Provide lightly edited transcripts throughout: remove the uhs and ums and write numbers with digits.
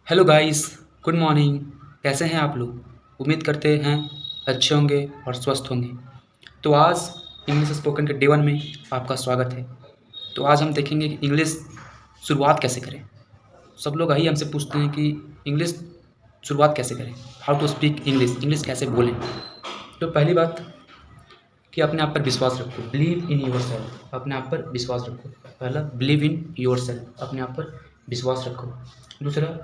Hello guys, good morning. कैसे हैं आप लोग? उम्मीद करते हैं अच्छे होंगे और स्वस्थ होंगे। तो आज इंग्लिश स्पोकन के डे 1 में आपका स्वागत है। तो आज हम देखेंगे कि इंग्लिश शुरुआत कैसे करें। सब लोग यही हमसे पूछते हैं कि इंग्लिश शुरुआत कैसे करें, how to speak English, English कैसे बोलें। तो पहली बात कि अपने आप पर विश्वास रखो, बिलीव इन योर सेल्फ। अपने आप पर विश्वास रखो। पहला, बिलीव इन योर सेल्फ, अपने आप पर विश्वास रखो। दूसरा,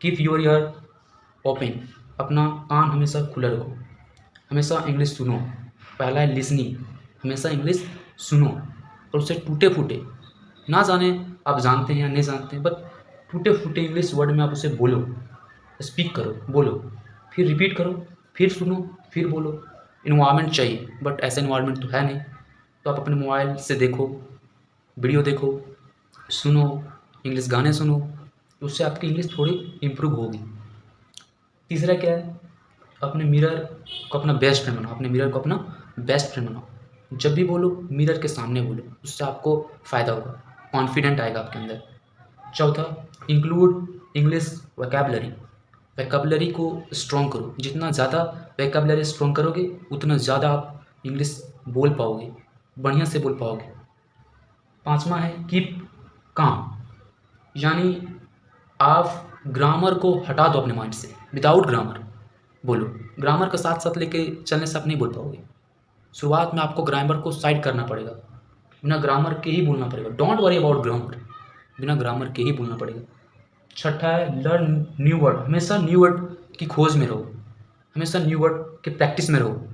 कीप योर ईयर ओपन, अपना कान हमेशा खुला रखो, हमेशा इंग्लिश सुनो। पहला है लिसनिंग, हमेशा इंग्लिश सुनो और उसे टूटे फूटे, ना जाने आप जानते हैं या नहीं जानते हैं, बट टूटे फूटे इंग्लिश वर्ड में आप उसे बोलो, स्पीक करो, बोलो, फिर रिपीट करो, फिर सुनो, फिर बोलो। इन्वायरमेंट चाहिए, बट ऐसा इन्वायरमेंट तो है नहीं। तो आप अपने मोबाइल से देखो, वीडियो देखो, सुनो, इंग्लिश गाने सुनो, तो उससे आपकी इंग्लिश थोड़ी इम्प्रूव होगी। तीसरा क्या है, अपने मिरर को अपना बेस्ट फ्रेंड बनाओ, अपने मिरर को अपना बेस्ट फ्रेंड बनाओ। जब भी बोलो मिरर के सामने बोलो, उससे आपको फ़ायदा होगा, कॉन्फिडेंट आएगा आपके अंदर। चौथा, इंक्लूड इंग्लिश वोकैबुलरी, वोकैबुलरी को स्ट्रॉन्ग करो। जितना ज़्यादा वोकैबुलरी स्ट्रॉन्ग करोगे उतना ज़्यादा आप इंग्लिश बोल पाओगे, बढ़िया से बोल पाओगे। पाँचवा है कीप काम, यानी आप ग्रामर को हटा दो अपने माइंड से, विदाउट ग्रामर बोलो। ग्रामर के साथ साथ लेके चलने से आप नहीं बोल पाओगे। शुरुआत में आपको ग्रामर को साइड करना पड़ेगा, बिना ग्रामर के ही बोलना पड़ेगा। डोंट वरी अबाउट ग्रामर, बिना ग्रामर के ही बोलना पड़ेगा। छठा है लर्न न्यू वर्ड, हमेशा न्यू वर्ड की खोज में रहो, हमेशा न्यू वर्ड के प्रैक्टिस में रहो,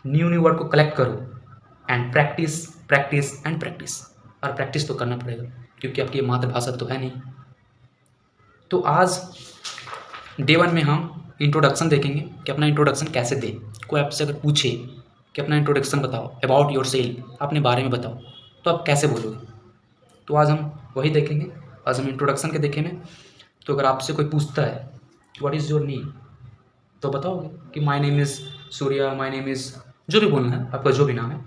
न्यू न्यू वर्ड को कलेक्ट करो and practice practice and practice. और प्रैक्टिस तो करना पड़ेगा क्योंकि आपकी ये मातृभाषा तो है नहीं। तो आज डे 1 में हम इंट्रोडक्शन देखेंगे कि अपना इंट्रोडक्शन कैसे दें। कोई आपसे अगर पूछे कि अपना इंट्रोडक्शन बताओ, अबाउट योर सेल्फ, अपने बारे में बताओ, तो आप कैसे बोलोगे। तो आज हम वही देखेंगे। आज हम इंट्रोडक्शन के देखेंगे। तो अगर आपसे कोई पूछता है व्हाट इज़ योर नेम, तो बताओगे कि my name is Surya, my name is, जो भी बोलना है आपका, जो भी नाम है।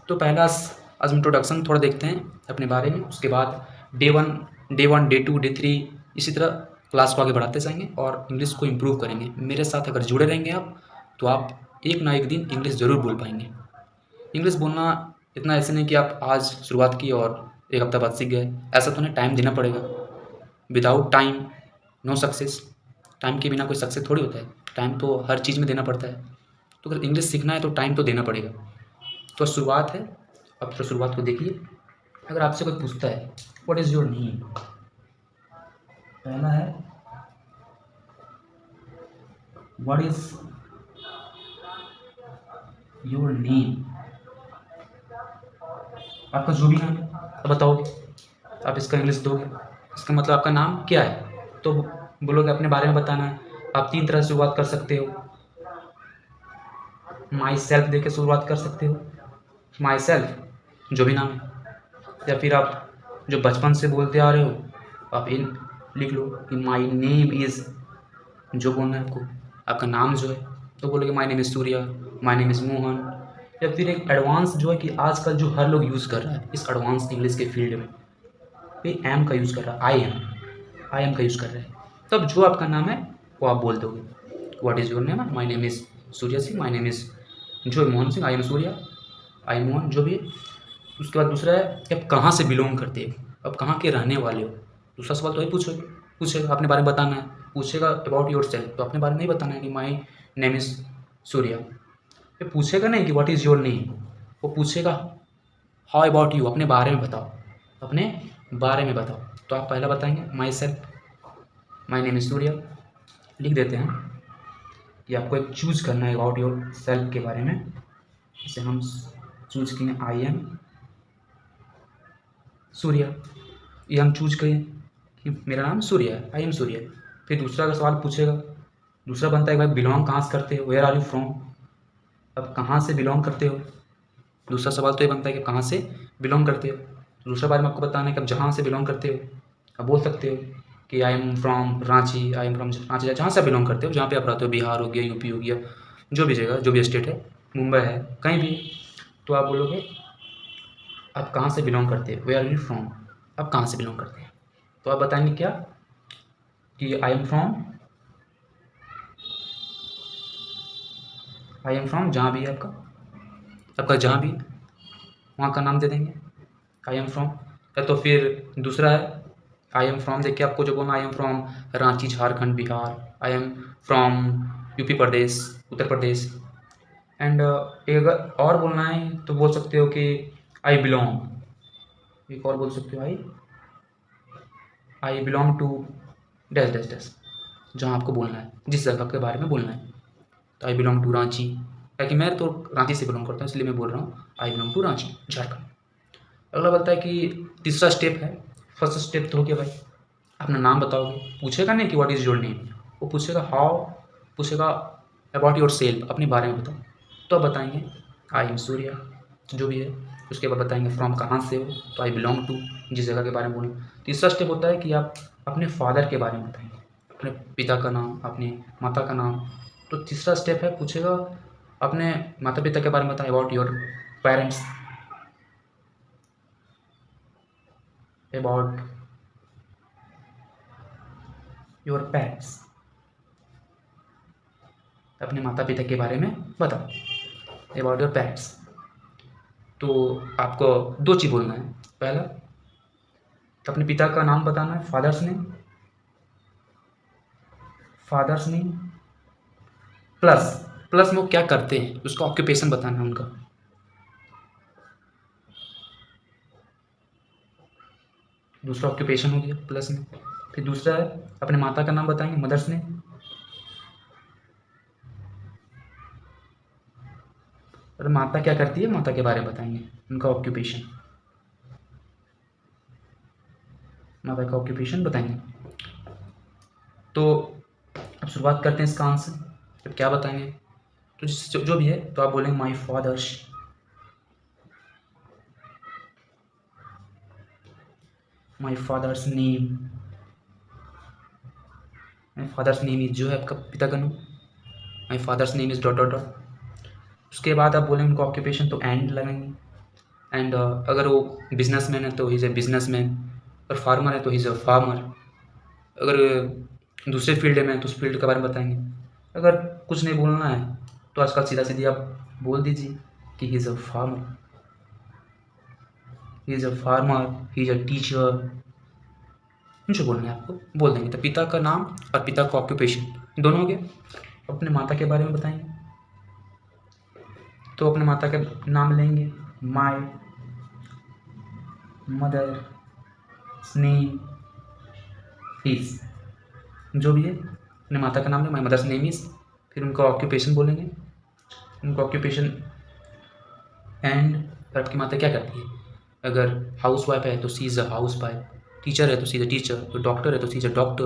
तो पहला आज हम इंट्रोडक्शन थोड़ा देखते हैं अपने बारे में। उसके बाद डे 1 डे 2 डे 3 इसी तरह क्लास को आगे बढ़ाते जाएंगे और इंग्लिश को इम्प्रूव करेंगे। मेरे साथ अगर जुड़े रहेंगे आप, तो आप एक ना एक दिन इंग्लिश ज़रूर बोल पाएंगे। इंग्लिश बोलना इतना ऐसे नहीं कि आप आज शुरुआत की और एक हफ्ता बाद सीख गए, ऐसा तो नहीं। टाइम देना पड़ेगा। Without time no success. Time के बिना कोई सक्सेस थोड़ी होता है। टाइम तो हर चीज़ में देना पड़ता है। तो अगर इंग्लिश सीखना है तो टाइम तो देना पड़ेगा। तो शुरुआत है, अब तो शुरुआत को देखिए। अगर आपसे कोई पूछता है व्हाट इज़ योर नेम, पहला है व्हाट इज़ योर नेम, आपका जो भी नाम है आप बताओगे, आप इसका इंग्लिश दोगे। इसका मतलब आपका नाम क्या है, तो बोलोगे अपने बारे में बताना है। आप 3 तरह से शुरुआत कर सकते हो। माई सेल्फ दे के शुरुआत कर सकते हो, माई सेल्फ जो भी नाम है, या फिर आप जो बचपन से बोलते आ रहे हो आप इन लिख लो कि माई नेम इज़, जो बोलना है आपको, आपका नाम जो है, तो बोलोगे माई name is Surya, my name is Mohan. या फिर एक एडवांस जो है कि आजकल जो हर लोग यूज़ कर रहा है इस एडवांस इंग्लिश के फील्ड में, ये एम का यूज़ कर रहा है, आई एम का यूज़ कर रहा है। तब जो आपका नाम है वो आप बोल दोगे। What is your name, my name is Surya Singh, my name is जो Mohan Singh, I am Surya, I am Mohan, जो भी है। उसके बाद दूसरा है कि आप कहाँ से बिलोंग करते हो, आप कहाँ के रहने वाले हो। दूसरा सवाल तो वही पूछेगा अपने बारे में बताना है। पूछेगा अबाउट योर सेल्फ, तो अपने बारे में नहीं बताना है कि माई नेम इज़ सूर्या। ये पूछेगा नहीं कि व्हाट इज़ योर नेम, वो पूछेगा हाउ अबाउट यू, अपने बारे में बताओ, अपने बारे में बताओ। तो आप पहला बताएंगे my self, my name is Surya, लिख देते हैं कि आपको एक चूज़ करना है अबाउट योर सेल्फ के बारे में। इसे हम चूज़ किए आई एम सूर्या, ये हम चूज करें कि मेरा नाम सूर्या है, आई एम सूर्या। फिर दूसरा का सवाल पूछेगा, दूसरा बनता है भाई बिलोंग कहाँ से करते हो, वेयर आर यू फ्रॉम, अब कहाँ से बिलोंग करते हो। दूसरा सवाल तो ये बनता है कि कहाँ से बिलोंग करते हो। दूसरा बारे में आपको बताना है कि आप जहाँ से बिलोंग करते हो आप बोल सकते हो कि I am from Ranchi, I am from Ranchi, जहाँ से बिलोंग करते हो, जहाँ पे आप रहते हो, बिहार हो गया, यूपी हो गया, जो भी जगह, जो भी स्टेट है, मुंबई है, कहीं भी। तो आप बोलोगे आप कहाँ से बिलोंग करते हो, वेयर आर यू फ्रॉम, आप कहाँ से बिलोंग करते हैं। तो आप बताएंगे क्या, कि आई एम फ्रॉम जहाँ भी है आपका जहाँ भी है वहाँ का नाम दे देंगे आई एम फ्रॉम। या तो फिर दूसरा है आई एम फ्रॉम देख के आपको जो बोलना I am from Ranchi Jharkhand Bihar, I am from UP Pradesh Uttar Pradesh. And एक अगर और बोलना है तो बोल सकते हो कि आई बिलोंग। एक और बोल सकते हो I belong to dash dash dash, जहाँ आपको बोलना है जिस जगह के बारे में बोलना है। तो आई बिलोंग टू रांची, ताकि मैं तो रांची से बिलोंग करता हूँ इसलिए मैं बोल रहा हूँ I belong to Ranchi Jharkhand. अगला बोलता है कि तीसरा स्टेप है, फर्स्ट स्टेप तो हो गया भाई अपना नाम बताओगे, पूछेगा नहीं कि व्हाट इज़ योर नेम, वो पूछेगा हाउ, पूछेगा अबाउट योर सेल्फ, अपने बारे में बताओ। तो आप बताएंगे आई एम सूर्या जो भी है। उसके बाद बताएंगे फ्रॉम कहाँ से हो, तो आई बिलोंग टू जिस जगह के बारे में बोलें। तीसरा स्टेप होता है कि आप अपने फादर के बारे में बताएंगे, अपने पिता का नाम, अपनी माता का नाम। तो तीसरा स्टेप है पूछेगा अपने माता पिता के बारे में बताएं, about your parents, about your parents, अपने माता पिता के बारे में बताओ अबाउट योर पेरेंट्स। तो आपको दो चीज़ बोलना है, पहला अपने पिता का नाम बताना है फादर्स नेम प्लस में वो क्या करते हैं उसका ऑक्यूपेशन बताना है उनका। दूसरा ऑक्यूपेशन हो गया प्लस में। फिर दूसरा है अपने माता का नाम बताएंगे मदर्स नेम, और माता क्या करती है माता के बारे में बताएंगे उनका ऑक्यूपेशन, माता का ऑक्यूपेशन बताएंगे। तो अब शुरुआत करते हैं इसका आंसर। तो क्या बताएंगे तो जो भी है तो आप बोलेंगे my father's name, my father's name is जो है आपका पिता का नाम, my father's name is dot dot dot. उसके बाद आप बोलेंगे उनको ऑक्यूपेशन, तो एंड लगाएंगे। एंड अगर वो बिजनेसमैन है तो ही इज़ ए बिजनेसमैन, और फार्मर है तो ही इज़ अ फार्मर। अगर दूसरे फील्ड में है तो उस फील्ड के बारे में बताएंगे। अगर कुछ नहीं बोलना है तो आजकल सीधा सीधी आप बोल दीजिए कि he is a farmer, he is a farmer, he is a teacher, जो बोलना है आपको बोल देंगे। तो पिता का नाम और पिता का ऑक्यूपेशन दोनों हो गए। अपने माता के बारे में बताएंगे तो अपने माता के नाम लेंगे माई मदर नेम इज, जो भी है अपने माता का नाम है माई मदर्स नेम इज। फिर उनका ऑक्यूपेशन बोलेंगे, उनका ऑक्यूपेशन एंड आपकी माता क्या करती है। अगर हाउस वाइफ है तो she is a housewife, teacher है तो सी इज़ अ टीचर, तो डॉक्टर है तो she is a doctor,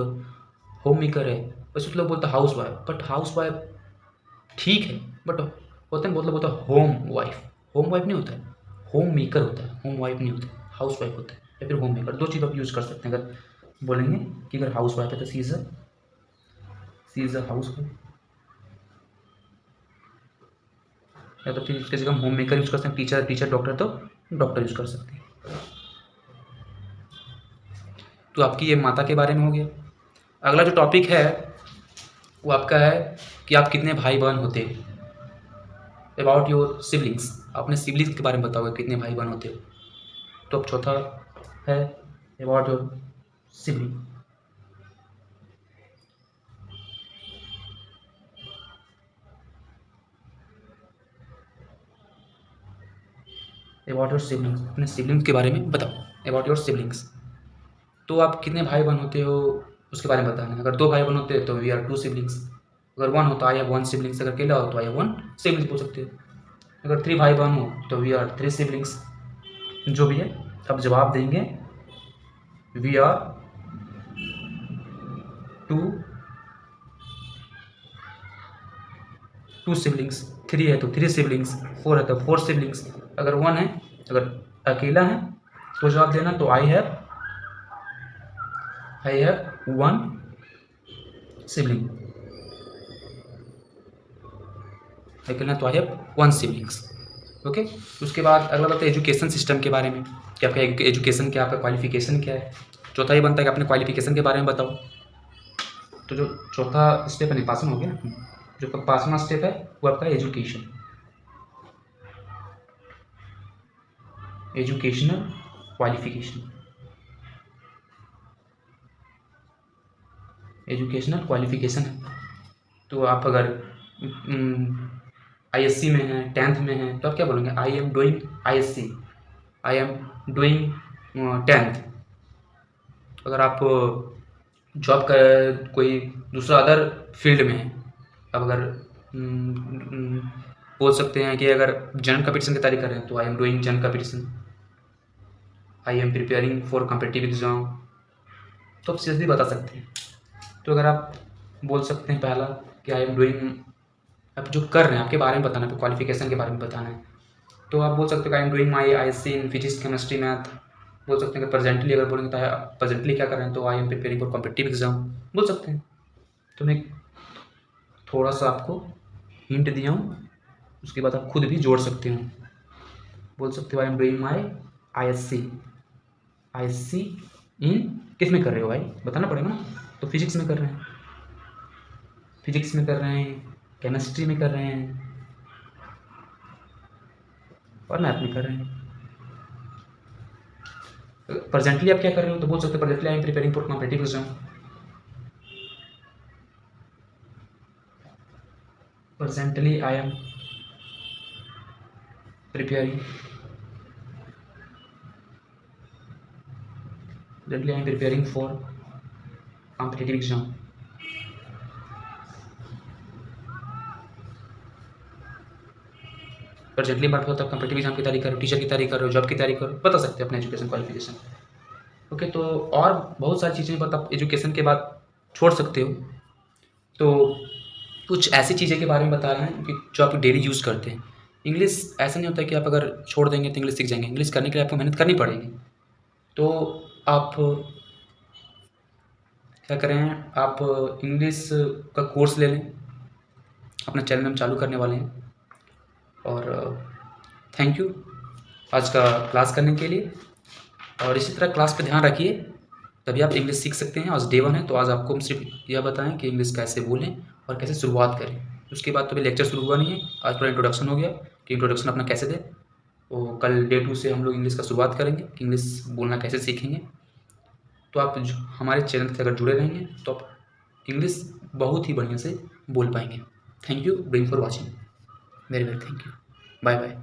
homemaker है बस कुछ लोग बोलते हैं housewife, but housewife ठीक है, बट होते हैं बहुत लोग बोलते हैं होम वाइफ नहीं होता है, होम मेकर होता है, होम वाइफ नहीं होता है, हाउस वाइफ होता है या फिर होम मेकर। दो चीज़ आप यूज़ कर सकते हैं। अगर बोलेंगे कि अगर हाउस वाइफ है तो she is a house wife, या तो फिर इसके जगह होम मेकर यूज़ कर सकते हैं। टीचर डॉक्टर तो डॉक्टर यूज़ कर सकते हैं। तो आपकी ये माता के बारे में हो गया। अगला जो टॉपिक है वो आपका है कि आप कितने भाई बहन होते हो, अबाउट योर सिबलिंग्स, अपने सिबलिंग्स के बारे में बताओगे कितने भाई बहन होते हो। तो अब चौथा है about your sibling, about your siblings, अपने सिबलिंग्स के बारे में बताओ अबाउट योर सिबलिंग्स। तो आप कितने भाई बहन होते हो उसके बारे में बताना है। अगर 2 भाई बहन होते हैं तो वी आर 2 सिबलिंग्स, अगर 1 हो तो आई हैव 1 सिबलिंग्स, अगर अकेला हो तो आई हैव 1 सिबलिंग्स बोल सकते हो। अगर 3 भाई बहन हो तो वी आर 3 सिबलिंग्स, जो भी है। अब जवाब देंगे वी आर 2 सिबलिंग्स, 3 है तो 3 सिबलिंग्स, 4 है तो 4 सिबलिंग्स। अगर 1 है, अगर अकेला है तो जवाब देना तो आई हैव 1 सिबलिंग, अकेला तो आई हैव 1 सिबलिंग्स। ओके। उसके बाद अगला बात है एजुकेशन सिस्टम के बारे में कि आपका एजुकेशन क्या, आपका क्वालिफिकेशन क्या है। चौथा ये बनता है कि अपने क्वालिफिकेशन के बारे में बताओ। तो जो चौथा स्टेप है निपासन हो गया। जो 5वां स्टेप है वो आपका education, educational qualification, educational qualification है। तो आप अगर ISC में हैं, 10th में हैं, तो आप क्या बोलेंगे? I am doing ISC, I am doing 10th। अगर आप जॉब का कोई दूसरा अदर फील्ड में है, अब अगर बोल सकते हैं कि अगर जनरल कंपटीशन की तैयारी कर रहे हैं तो I am doing general competition, I am preparing for competitive exam, तो आप सीरियसली बता सकते हैं। तो अगर आप बोल सकते हैं पहला कि आई एम डूइंग, आप जो कर रहे हैं आपके बारे में बताना है, क्वालिफिकेशन के बारे में बताना है, तो आप बोल सकते हो कि I am doing my ISC in physics chemistry math. बोल सकते हैं कि प्रेजेंटली अगर बोलेंगे तो प्रेजेंटली क्या कर रहे हैं, तो I am preparing for competitive exam बोल सकते हैं। तो मैं थोड़ा सा आपको हिंट दिया हूँ, उसके बाद आप खुद भी जोड़ सकते हो। बोल सकते हो I am doing my ISC इन, किस में कर रहे हो भाई, बताना पड़ेगा ना। तो फिजिक्स में कर रहे हैं, फिजिक्स में कर रहे हैं, केमिस्ट्री में कर रहे हैं और मैथ में कर रहे हैं। प्रेजेंटली आप क्या कर रहे हो, तो बोल सकते हो presently I am preparing for competitive exam, presently I am preparing, presently I am preparing for competitive exam. Presently बात होता है कॉम्पिटिटिव एग्जाम की तैयारी करो, टीचर की तैयारी करो, जॉब की तैयारी करो, बता सकते हैं अपने एजुकेशन क्वालिफिकेशन। ओके, तो और बहुत सारी चीज़ें आप एजुकेशन के बाद छोड़ सकते हो। तो कुछ ऐसी चीज़ें के बारे में बता रहे हैं कि जो आप डेली यूज़ करते हैं। इंग्लिश ऐसा नहीं होता कि आप अगर छोड़ देंगे तो इंग्लिश सीख जाएंगे, इंग्लिश करने के लिए आपको मेहनत करनी पड़ेगी। तो आप क्या करें, आप इंग्लिश का कोर्स ले लें, अपना चैनल हम चालू करने वाले हैं। और थैंक यू आज का क्लास करने के लिए, और इसी तरह क्लास पे ध्यान रखिए, तभी आप इंग्लिश सीख सकते हैं। आज डे 1 है, तो आज आपको हम सिर्फ यह बताएं कि इंग्लिश कैसे बोलें और कैसे शुरुआत करें। उसके बाद तो भी लेक्चर शुरू हुआ नहीं है, आज थोड़ा इंट्रोडक्शन हो गया कि इंट्रोडक्शन अपना कैसे दें। तो कल डे 2 से हम लोग इंग्लिश का शुरुआत करेंगे कि इंग्लिश बोलना कैसे सीखेंगे। तो आप हमारे चैनल से अगर जुड़े रहेंगे तो आप इंग्लिश बहुत ही बढ़िया से बोल पाएंगे। Thank you for watching, very very thank you, bye bye.